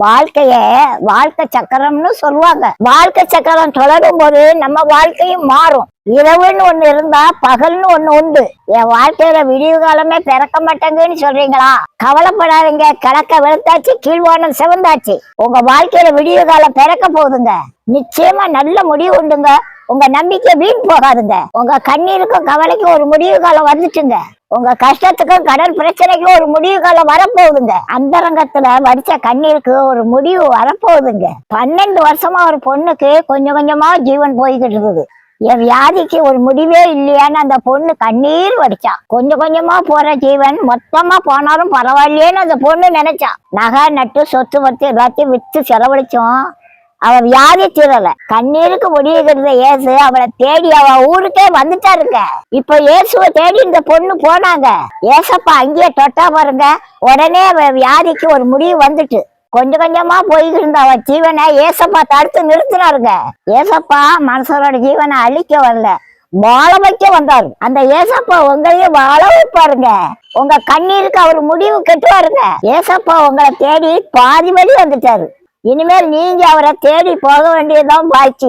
வாழ்க்கைய வாழ்க்கை சக்கரம்னு சொல்லுவாங்க. வாழ்க்கை சக்கரம் தொடரும் போது நம்ம வாழ்க்கையும் மாறும். இரவுன்னு ஒண்ணு இருந்தா பகல்னு ஒண்ணு உண்டு. என் வாழ்க்கையில விடிவு காலமே பிறக்க மாட்டேங்குன்னு சொல்றீங்களா? கவலைப்படாதீங்க, கிழக்க வெளுத்தாச்சு, கீழ்வானம் சிவந்தாச்சு. உங்க வாழ்க்கையில விடிவு காலம் பிறக்க போகுதுங்க. நிச்சயமா நல்ல முடிவு உண்டுங்க. உங்க நம்பிக்கை வீண் போகாதுங்க. உங்க கண்ணீருக்கும் கவலைக்கும் ஒரு முடிவு காலம் வந்துச்சுங்க. உங்க கஷ்டத்துக்கும் கடன் பிரச்சனைக்கும் ஒரு முடிவு காலம் வரப்போகுதுங்க. அந்தரங்கத்துல வடிச்ச கண்ணீருக்கு ஒரு முடிவு வரப்போகுதுங்க. 12 வருஷமா ஒரு பொண்ணுக்கு கொஞ்சம் கொஞ்சமா ஜீவன் போய்கிட்டு இருக்குது. என் வியாதிக்கு ஒரு முடிவே இல்லையான்னு அந்த பொண்ணு கண்ணீர் வடிச்சா. கொஞ்சம் கொஞ்சமா போற ஜீவன் மொத்தமா போனாலும் பரவாயில்லையேன்னு அந்த பொண்ணு நினைச்சா. நகை நட்டு சொத்து பத்து எல்லாத்தையும் வித்து செலவழிச்சோம். அவ வியாதி தீரல. கண்ணீருக்கு முடிவுகிறது ஏசு அவளை தேடி அவ ஊருக்கே வந்துட்டாருங்க. இப்ப இயேசுவை தேடி இந்த பொண்ணு போனாங்க. ஏசப்பா அங்கேயே தொட்டா பாருங்க, உடனே அவ வியாதிக்கு ஒரு முடிவு வந்துட்டு. கொஞ்சம் கொஞ்சமா போய்கிட்டு இருந்த அவ ஜீவனை ஏசப்பா தடுத்து நிறுத்தினாருங்க. ஏசப்பா மனுஷரோட ஜீவனை அழிக்க வரல, வாழ வைக்க வந்தாரு. அந்த ஏசப்பா உங்களையும் வாழ வைப்பாருங்க. உங்க கண்ணீருக்கு அவர் முடிவு கட்டுவாருங்க. ஏசப்பா உங்களை தேடி பாதி வழி வந்துட்டாரு. இனிமேல் நீங்க அவரை தேடி போக வேண்டியதுதான் பாய்ச்சி.